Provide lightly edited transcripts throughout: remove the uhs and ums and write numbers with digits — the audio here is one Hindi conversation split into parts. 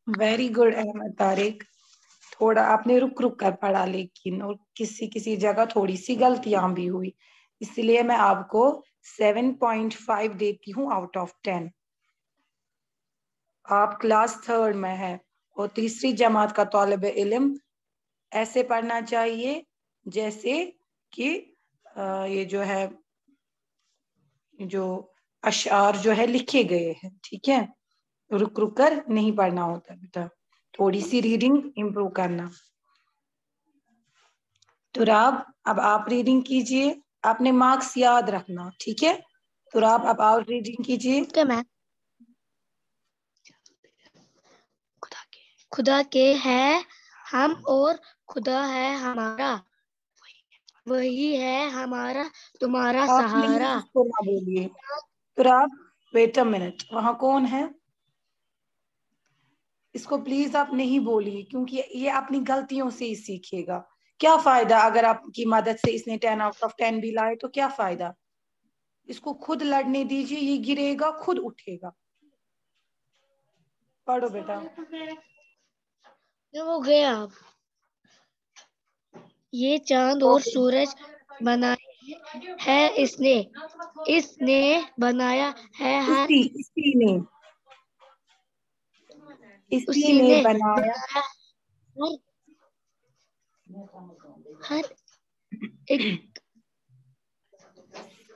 Very good Ahmad Tariq. थोड़ा आपने रुक रुक कर पढ़ा, लेकिन और किसी किसी जगह थोड़ी सी गलतियां भी हुई, इसलिए मैं आपको 7.5 देती हूँ आउट ऑफ 10। आप क्लास थर्ड में है और तीसरी जमात का तालिब इल्म ऐसे पढ़ना चाहिए जैसे कि ये जो है, जो अशआर जो है लिखे गए हैं, ठीक है। रुक रुक कर नहीं पढ़ना होता बेटा, थोड़ी सी रीडिंग इम्प्रूव करना। तो अब आप रीडिंग कीजिए, आपने मार्क्स याद रखना, ठीक है। तो अब आप रीडिंग कीजिए। Okay ma'am. खुदा के है हम और खुदा है हमारा, वही है हमारा तुम्हारा आप प्लीज सहारा। इसको ना बोलिए। तो वेट अ मिनट, वहां कौन है? इसको प्लीज आप नहीं बोलिए, क्योंकि ये अपनी गलतियों से ही सीखेगा। क्या फायदा अगर आपकी मदद से इसने 10 आउट ऑफ 10 भी लाए, तो क्या फायदा? इसको खुद लड़ने दीजिए, ये गिरेगा खुद उठेगा। पढ़ो बेटा। ये हो गया। ये चांद और सूरज बनाए है इसने, इसने बनाया है हर, इसी उसी ने ने बनाया। बनाया हर, हर एक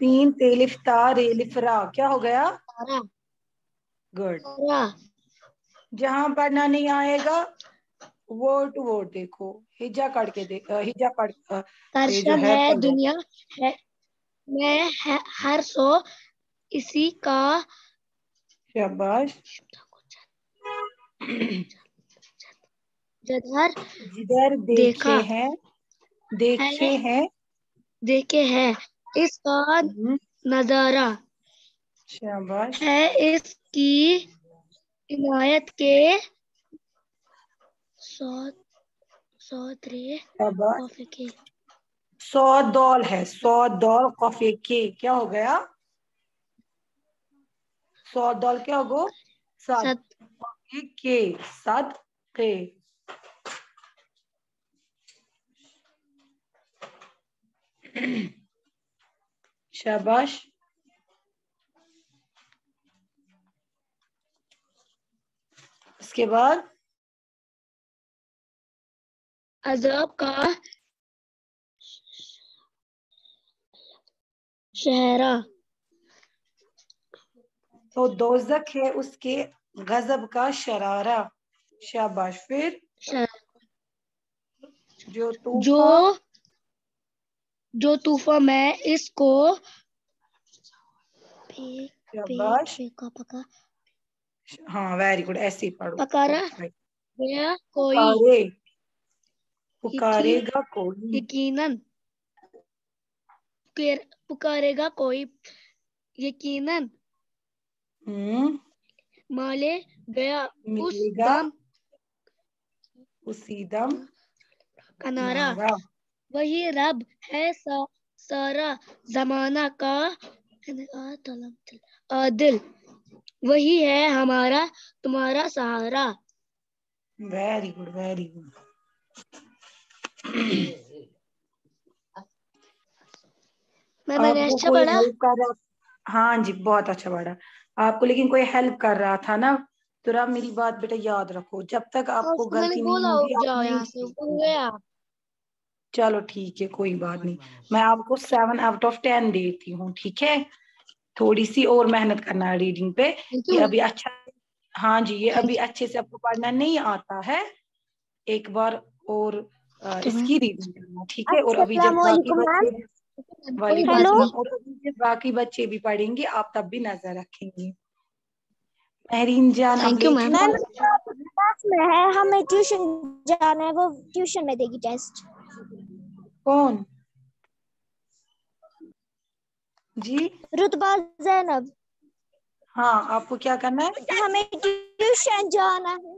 तीन तेलिफ ता रेलिफ रा, क्या हो गया? तारा। गुड। तारा जहां पढ़ना नहीं आएगा वर्ड टू वर्ड देखो, हिजा करके हिजा पढ़ ये जो दर्शन है है पढ़ो। दुनिया है, मैं है हर सो इसी का, शाबाश। जधर जिधर देखा देखे हैं, देखे है, हैं। देखे है इसका नजारा, शाबाश। है इसकी इनायत के सौ सौदरे शाबाश। कॉफी के। सौ दौल है, सौ दौल कॉफी के, क्या हो गया? सौ दौल क्या होगो? सद। सत कॉफी के, सद के। शाबाश। उसके बाद अजब का शहरा, तो दोजक है उसके गजब का शरारा। शाबाश। फिर जो जो तूफा, जो तूफान में इसको शाबाश। पका हाँ वेरी गुड, ऐसे ही पढ़ो। पकारा Right. गया कोई, पुकारे, यकीन पुकारेगा कोई। यकीनन पुकारेगा कोई, यकीनन हम्म। माले गया उस मिलेगा दम उसी दम अनारा। नारा। वही रब है सारा जमाना का आदिल, वही है हमारा तुम्हारा सहारा। Very good, very good. मैंने आपको अच्छा कोई पढ़ा। हेल्प कर रहा? हाँ जी, बहुत अच्छा पढ़ा। आपको लेकिन कोई हेल्प कर रहा था ना? तो आप मेरी बात बेटा याद रखो, जब तक और आपको उसको मैंने गलती नहीं बोला होगी उठ आप जाओ नहीं यहाँ से, ऊपर सीखोगे। गया। चलो ठीक है, कोई बात नहीं। मैं आपको 7 आउट ऑफ 10 देती हूँ, ठीक है। थोड़ी सी और मेहनत करना है रीडिंग पे। थैंक ये यू। अभी अच्छा, हाँ जी, ये अभी थैंक अच्छे से आपको पढ़ना नहीं आता है। एक बार और यू मैम। इसकी रीडिंग करना, ठीक है। और अभी जब अस्सलाम बाकी वालेकुम मैम। बच्चे, कोई वालेकुम बात हेलो। अस्सलाम, नहीं। और अभी जब बाकी बच्चे भी पढ़ेंगे आप तब भी नजर रखेंगे। महरीन जान अब thank you let ma'am. Ma'am शुरू हो गया। क्लास में है, हमें ट्यूशन जाना है, वो ट्यूशन में देगी टेस्ट। कौन जी? रुतबा जैनब। हाँ, आपको क्या करना है? हमें ट्यूशन जाना है,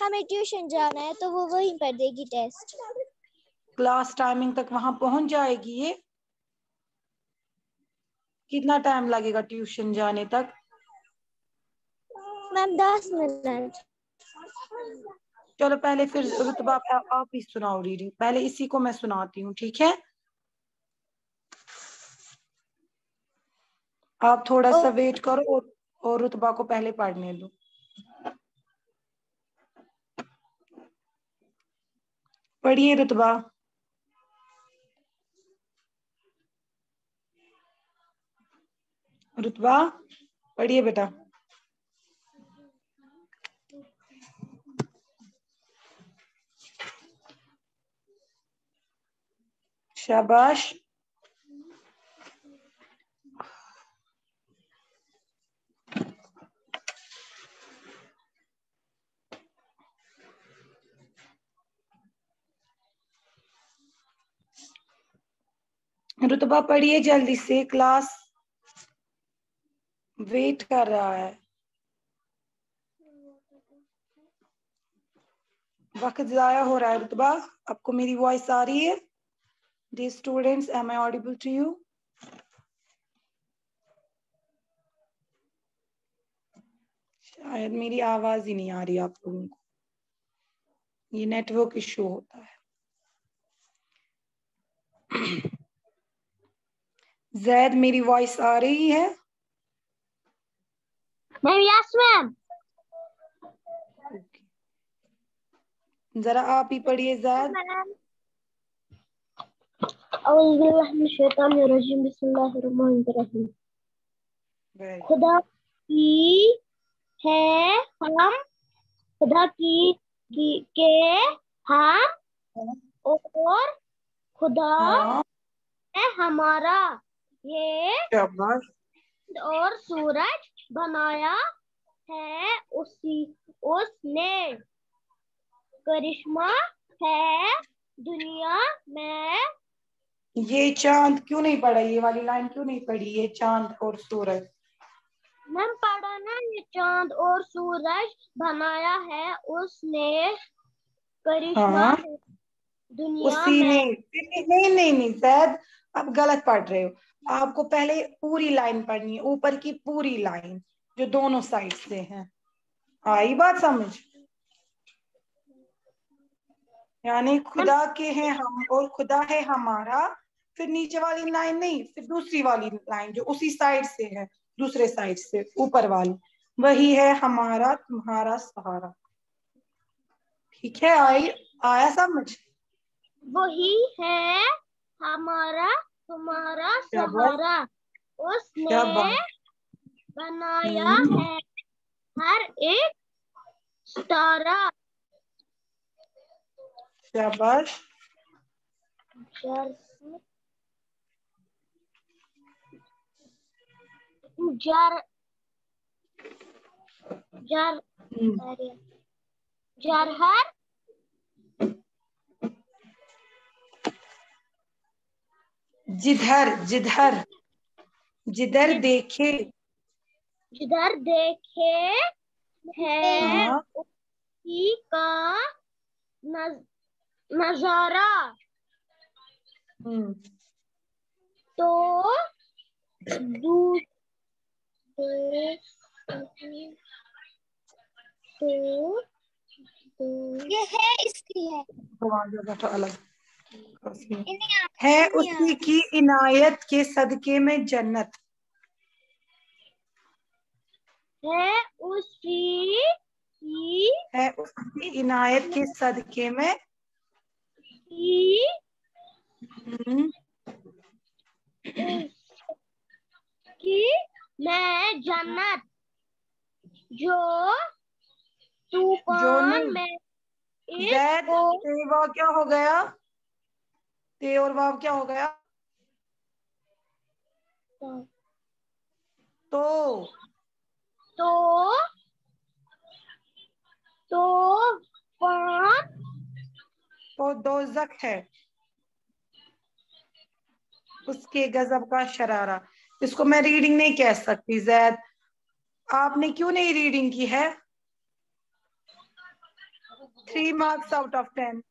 हमें ट्यूशन जाना है, तो वो वहीं पर देगी टेस्ट। क्लास टाइमिंग तक वहां पहुंच जाएगी ये? कितना टाइम लगेगा ट्यूशन जाने तक? Ma'am 10 minute. चलो पहले फिर रुतबा आप ही सुनाओ रीडिंग, पहले इसी को मैं सुनाती हूँ, ठीक है? आप थोड़ा सा वेट करो और रुतबा को पहले पढ़ने दो। पढ़िए रुतबा। रुतबा पढ़िए बेटा। शाबाश। रुतबा पढ़िए जल्दी से, क्लास वेट कर रहा है। वक्त जाया हो रहा है रुतबा। आपको मेरी वॉइस आ रही है? Dear students, am I audible to you? शायद मेरी आवाज ही नहीं आ रही आप लोगों को, ये नेटवर्क इशू होता है। जैद मेरी वॉइस आ रही है? Ma'am yes ma'am. जरा आप ही पढ़िए जैद। खुदा की है हम, खुदा की के हम और खुदा हाँ, है हमारा, ये शाबाश। और सूरज बनाया है उसने, करिश्मा है दुनिया में। ये चांद क्यों नहीं पढ़ा? ये वाली लाइन क्यों नहीं पढ़ी? ये चांद और सूरज। मैम पढ़ा ना, ये चांद और सूरज बनाया है उसने, करिश्मा हाँ, है दुनिया उसी ने। में। नहीं नहीं नहीं जैद, आप गलत पढ़ रहे हो। आपको पहले पूरी लाइन पढ़नी है, ऊपर की पूरी लाइन जो दोनों साइड से है। आई बात समझ? यानी खुदा के हैं हम और खुदा है हमारा, फिर नीचे वाली लाइन नहीं, फिर दूसरी वाली लाइन जो उसी साइड से है, दूसरे साइड से ऊपर वाली, वही है हमारा तुम्हारा सहारा। ठीक है? आया समझ? वही है हमारा तुम्हारा शाबाश सहारा, उसने शाबाश। बनाया है हर एक सितारा। शाबाश। जर जर जरहर जिधर जिधर जिधर देखे, जिधर देखे है हाँ, उसी का नजारा, तो ये है इसलिए अलग है उसी की इनायत के सदके में जन्नत, है उसकी है उसकी इनायत के सदके में कि मैं जन्नत, जो जो तूफान नहीं। में जैद ते वाव क्या हो गया? ते और वाव क्या हो गया? तो दोज़ख है उसके गजब का शरारा। इसको मैं रीडिंग नहीं कह सकती जैद, आपने क्यों नहीं रीडिंग की है? 3 मार्क्स आउट ऑफ 10।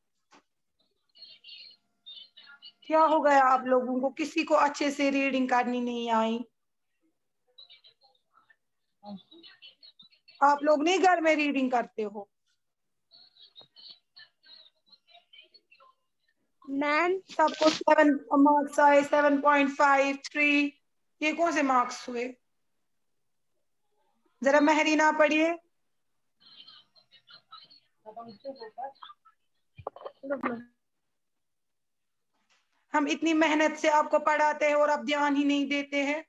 क्या हो गया आप लोगों को? किसी को अच्छे से रीडिंग करनी नहीं आई? आप लोग नहीं घर में रीडिंग करते हो? मैम सबको 7 मार्क्स आए, 7.53। ये कौन से मार्क्स हुए? जरा महरीन आप पढ़िए। हम इतनी मेहनत से आपको पढ़ाते हैं और आप ध्यान ही नहीं देते हैं।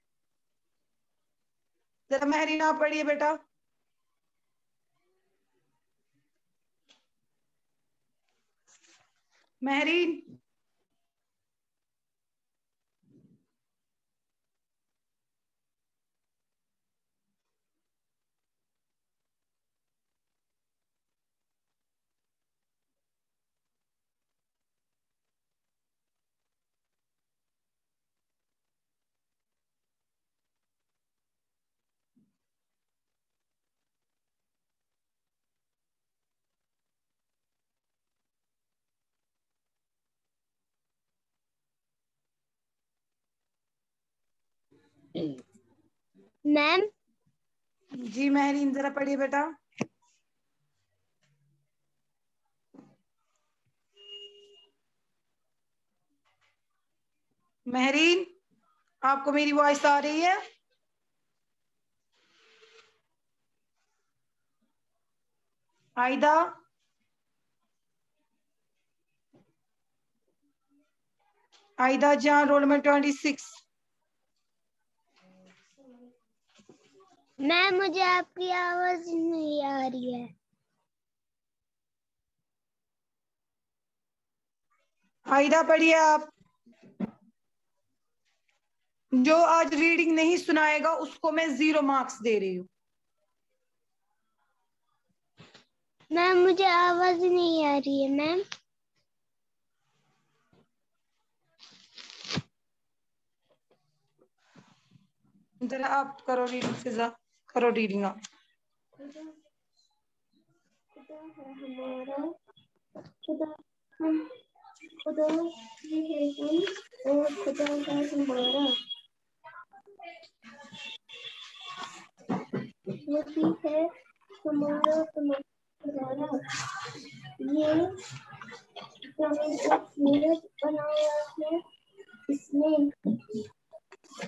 जरा महरीन आप पढ़िए बेटा। महरीन। मैम जी महरीन जरा पढ़िए बेटा। महरीन आपको मेरी वॉइस आ रही है? आयदा। आयदा जान, रोल नंबर 26। मैम मुझे आपकी आवाज नहीं आ रही है। आयदा पढ़िए आप। जो आज रीडिंग नहीं सुनाएगा उसको मैं 0 मार्क्स दे रही हूँ। मैम मुझे आवाज नहीं आ रही है मैम। जरा आप करो रीडिंग, फिजा करो रीडिंग आप। खुदा है हमारा, खुदा हम, खुदा ही है हम और खुदा है हमारा, वही है हमारा तुम्हारा। ये सूरज बनाया है इसने,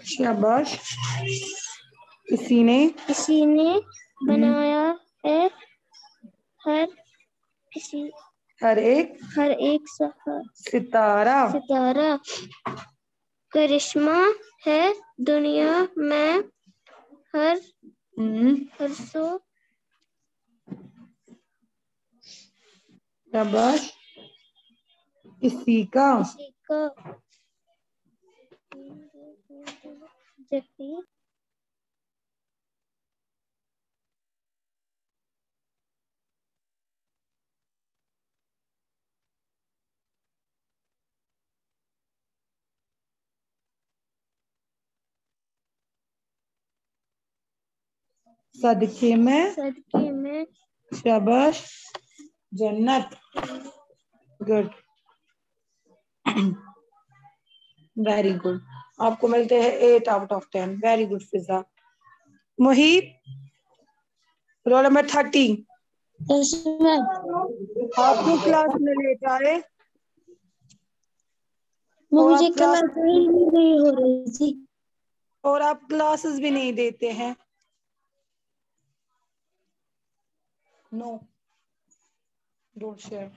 शाबाश। इसी ने बनाया है हर किसी, हर एक सितारा करिश्मा है दुनिया में हर सो। शाबाश। इसी का जकी सदके में शाबाश जन्नत। Good, very good. आपको मिलते हैं 8 out of 10। Very good Fiza. Muhib, roll number 30। आप क्यों क्लास में लेट आए? मुझे क्लास नहीं हो रही थी। और आप क्लासेस भी नहीं देते हैं। No, don't share.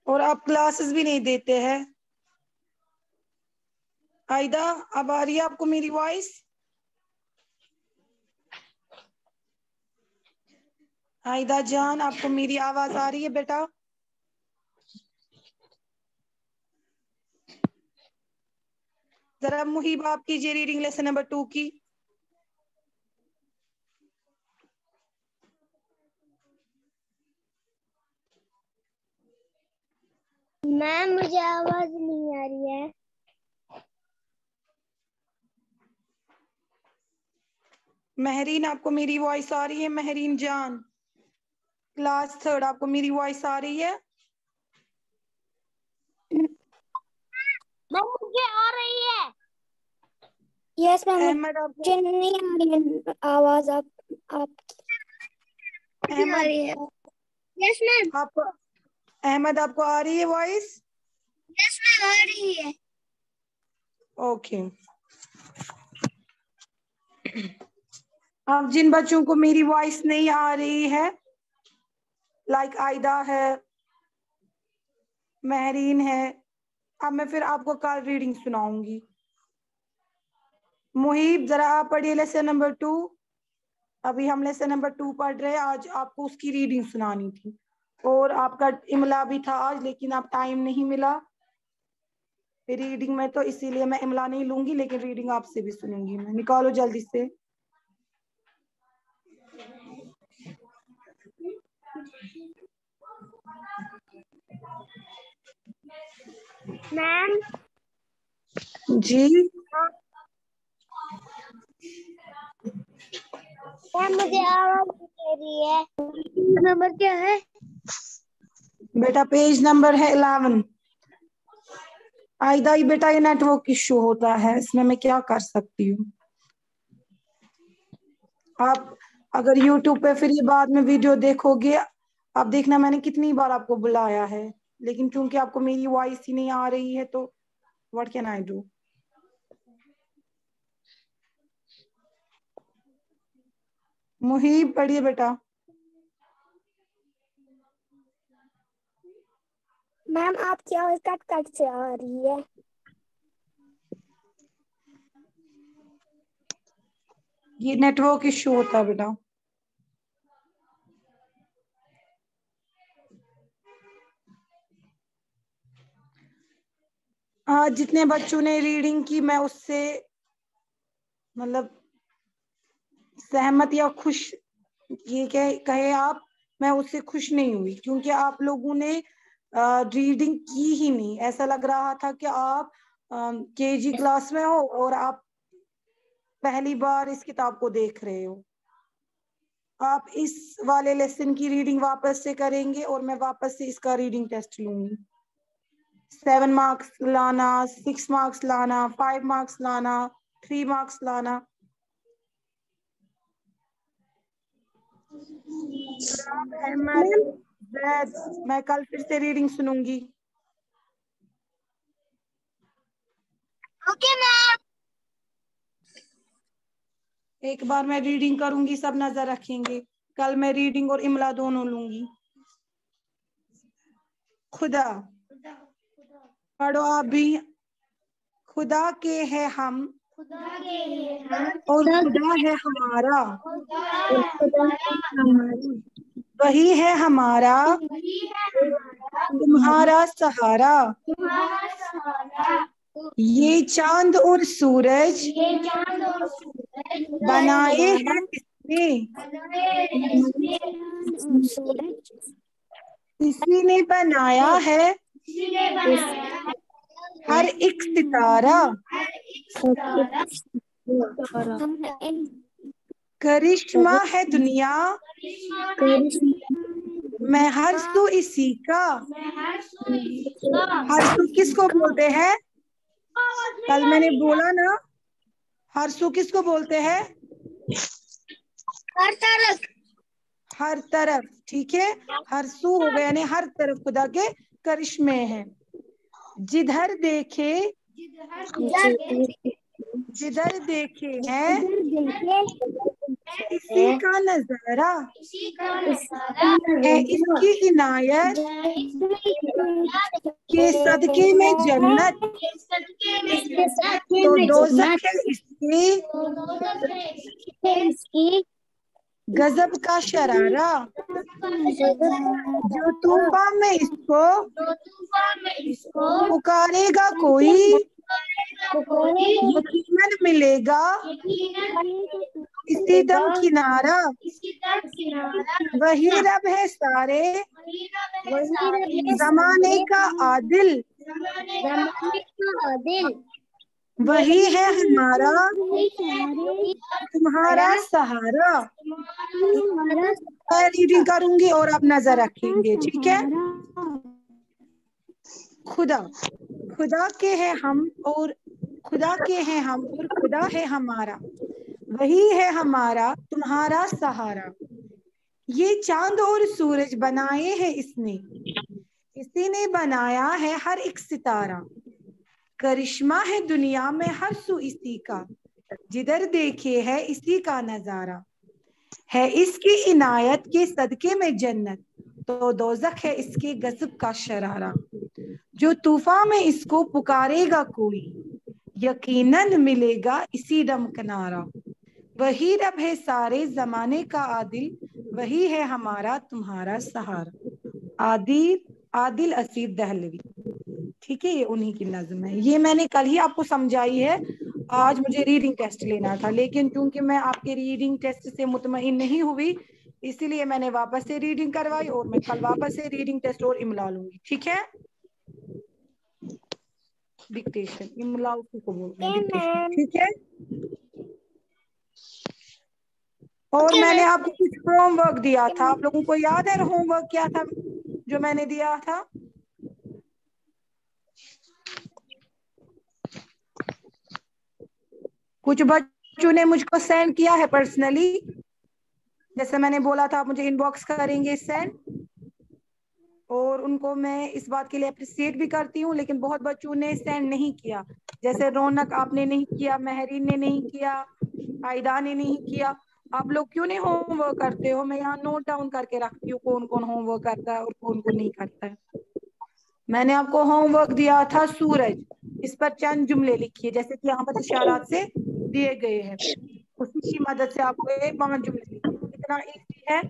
और आप क्लासेस भी नहीं देते हैं। आयदा अब आ रही है आपको मेरी वॉइस? आयदा जान आपको मेरी आवाज आ रही है बेटा? जरा मुहीब आप कीजिए रीडिंग लेसन नंबर 2 की। मैम मुझे आवाज नहीं आ रही है। महरीन आपको मेरी वॉइस आ रही है? महरीन जान, क्लास 3 आपको मेरी वॉइस आ रही है? मैम मुझे आ रही है। यस मैम अहमद आपको? मुझे नहीं आ रही है आवाज। आप आ अहमद रही है? Yes ma'am. आप अहमद आपको आ रही है वॉइस? यस मैम, आ रही है। ओके। अब जिन बच्चों को मेरी वॉइस नहीं आ रही है, लाइक आयदा है, महरीन है, अब मैं फिर आपको कल रीडिंग सुनाऊंगी। मुहीब जरा आप पढ़िए लेसन नंबर 2। अभी हम लेसन नंबर 2 पढ़ रहे हैं, आज आपको उसकी रीडिंग सुनानी थी और आपका इमला भी था आज, लेकिन अब टाइम नहीं मिला रीडिंग में, तो इसीलिए मैं इमला नहीं लूंगी, लेकिन रीडिंग आपसे भी सुनूंगी मैं। निकालो जल्दी से। मैम जी मैम, मुझे आवाज दे रही है। नंबर क्या है बेटा? पेज नंबर है 11। आयदा, ये बेटा ये नेटवर्क इश्यू होता है, इसमें मैं क्या कर सकती हूँ। आप अगर YouTube पे फिर ये बाद में वीडियो देखोगे, आप देखना मैंने कितनी बार आपको बुलाया है, लेकिन क्योंकि आपको मेरी वॉइस ही नहीं आ रही है, तो व्हाट कैन आई डू। मुहीब पढ़िए बेटा। मैम? आपकी आवाज कट कट से आ रही है। ये नेटवर्क इश्यू होता है बेटा। आज जितने बच्चों ने रीडिंग की, मैं उससे मतलब सहमत या खुश, ये कहे आप, मैं उससे खुश नहीं हुई, क्योंकि आप लोगों ने रीडिंग की ही नहीं। ऐसा लग रहा था कि आप KG क्लास में हो और आप पहली बार इस किताब को देख रहे हो। आप इस वाले लेसन की रीडिंग वापस से करेंगे और मैं वापस से इसका रीडिंग टेस्ट लूंगी। 7 मार्क्स लाना, 6 मार्क्स लाना, 5 मार्क्स लाना, 3 मार्क्स लाना। मैं कल फिर से रीडिंग सुनूंगी। Okay ma'am. एक बार मैं रीडिंग करूंगी, सब नजर रखेंगे। कल मैं रीडिंग और इमला दोनों लूंगी। खुदा, पढ़ो आप भी। खुदा के है हम और खुदा है हमारा, वही है हमारा तुम्हारा सहारा। ये चांद और सूरज बनाए हैं किसने? किसी ने बनाया है हर एक सितारा। करिश्मा है दुनिया मैं हर सू इसी का। हर सू किसको बोलते हैं? कल मैंने बोला ना, हर सू किसको बोलते हैं? हर तरफ। हर तरफ, ठीक है। हर सू हो गया, यानी हर तरफ खुदा के करिश्मे हैं। जिधर देखे जिधर देखे है इसी का नजारा है, इसकी इनायत के सदके में जन्नत, तो दोज़ख है इसकी गजब का शरारा। जो तूफान में इसको पुकारेगा कोई, यकीनन मिलेगा इसी दम किनारा। वही रब है सारे जमाने का आदिल, वही है हमारा तुम्हारा सहारा। मैं रीडिंग करूंगी और आप नजर रखेंगे, ठीक है। खुदा, खुदा के हैं हम और खुदा के हैं हम और खुदा है हमारा, वही है हमारा तुम्हारा सहारा। ये चांद और सूरज बनाए हैं इसने, इसी ने बनाया है हर एक सितारा, करिश्मा है दुनिया में हर सू इसी का, जिधर देखे है इसी का नजारा, है इसकी इनायत के सदके में जन्नत, तो दोज़ख है इसके गजब का शरारा, जो तूफान में इसको पुकारेगा कोई, यकीनन मिलेगा इसी दम किनारा, वही रब है सारे जमाने का आदिल, वही है हमारा तुम्हारा सहारा। आदिल आदिल असीद दहलवी। ठीक है, ये उन्हीं की नज्म है। ये मैंने कल ही आपको समझाई है। आज मुझे रीडिंग टेस्ट लेना था, लेकिन क्योंकि मैं आपके रीडिंग टेस्ट से मुतमईन नहीं हुई, इसीलिए मैंने वापस से रीडिंग करवाई, और मैं कल वापस से रीडिंग टेस्ट और इमला लूंगी। ठीक है, डिक्टेशन, इमला उसी को बोलते हैं डिक्टेशन। ठीक है, और मैंने आपको कुछ होमवर्क दिया था, आप लोगों को याद है होमवर्क क्या था जो मैंने दिया था? कुछ बच्चों ने मुझको सेंड किया है पर्सनली, जैसे मैंने बोला था आप मुझे इनबॉक्स करेंगे सेंड, और उनको मैं इस बात के लिए अप्रिशिएट भी करती हूँ, लेकिन बहुत बच्चों ने सेंड नहीं किया। जैसे रौनक आपने नहीं किया, महरीन ने नहीं किया, आयदा ने नहीं किया। आप लोग क्यों नहीं होमवर्क करते हो? मैं यहाँ नोट डाउन करके रखती हूँ कौन कौन होमवर्क करता है और कौन कौन नहीं करता है। मैंने आपको होमवर्क दिया था सूरज, इस पर चंद जुमले लिखिए जैसे कि यहाँ पर इशारात से दिए गए हैं, उसी की मदद से आपको ये 5 जुमले लिखिए। कितना इजी है।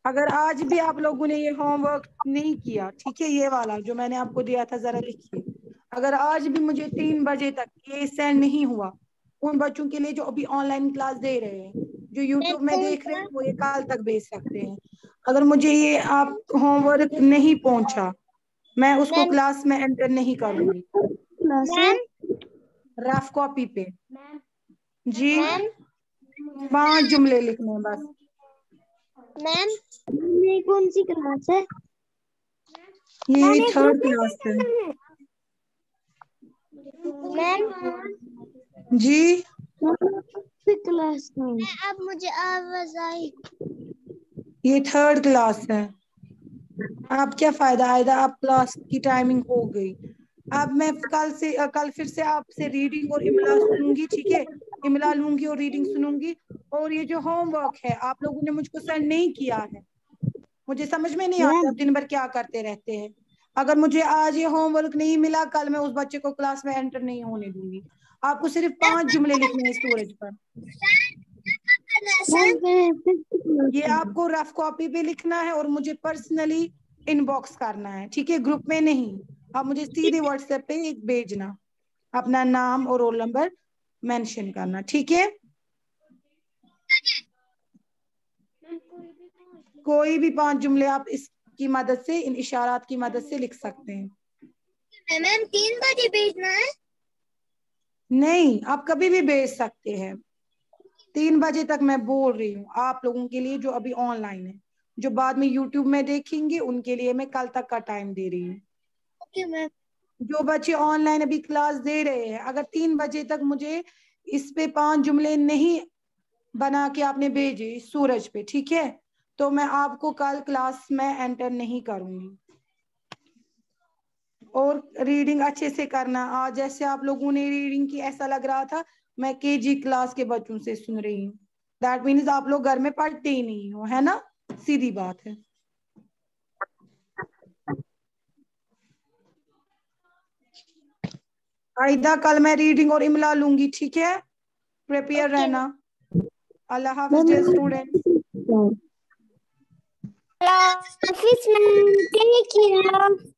अगर आज भी आप लोगों ने ये होमवर्क नहीं किया, ठीक है, ये वाला जो मैंने आपको दिया था जरा लिखिए। अगर आज भी मुझे 3 बजे तक ये सेंड नहीं हुआ, उन बच्चों के लिए जो अभी ऑनलाइन क्लास दे रहे हैं, जो यूट्यूब में देख रहे हैं, वो ये कल तक भेज सकते हैं। अगर मुझे ये आप होमवर्क नहीं पहुंचा, मैं उसको क्लास में एंटर नहीं करूंगी। रफ कॉपी पे जी 5 जुमले लिखने हैं बस। मैम ये कौन सी क्लास है? ये 3rd क्लास है। मैम जी क्लास में अब मुझे आवाज आई। ये 3rd क्लास है। आप क्या फायदा आयदा, आप क्लास की टाइमिंग हो गई। अब मैं कल फिर से आपसे रीडिंग और इमला सुनूंगी। ठीक है, इमला लूंगी और रीडिंग सुनूंगी। और ये जो होमवर्क है आप लोगों ने मुझको सेंड नहीं किया है, मुझे समझ में नहीं आता दिन भर क्या करते रहते हैं। अगर मुझे आज ये होमवर्क नहीं मिला, कल मैं उस बच्चे को क्लास में एंटर नहीं होने दूंगी। आपको सिर्फ 5 जुमले लिखने हैं सूरज पर। ये आपको रफ कॉपी पे लिखना है और मुझे पर्सनली इनबॉक्स करना है। ठीक है, ग्रुप में नहीं। आप मुझे सीधे व्हाट्सएप पे एक भेजना, अपना नाम और रोल नंबर मेंशन करना। ठीक है, कोई भी 5 जुमले आप इसकी मदद से, इन इशारात की मदद से लिख सकते हैं। मैम 3 बजे भेजना है? नहीं, आप कभी भी भेज सकते हैं। 3 बजे तक मैं बोल रही हूँ आप लोगों के लिए जो अभी ऑनलाइन है, जो बाद में यूट्यूब में देखेंगे उनके लिए मैं कल तक का टाइम दे रही हूँ। Okay ma'am. जो बच्चे ऑनलाइन अभी क्लास दे रहे हैं, अगर 3 बजे तक मुझे इस पे 5 जुमले नहीं बना के आपने भेजे सूरज पे, ठीक है, तो मैं आपको कल क्लास में एंटर नहीं करूंगी। और रीडिंग अच्छे से करना। आज जैसे आप लोगों ने रीडिंग की, ऐसा लग रहा था मैं केजी क्लास के बच्चों से सुन रही हूँ। दैट मीन्स आप लोग घर में पढ़ते ही नहीं हो, है ना? सीधी बात है। आइदा कल मैं रीडिंग और इमला लूंगी, ठीक है, प्रिपेयर रहना। अल्लाह हाफिज student. Hello, office ma'am. Thank you.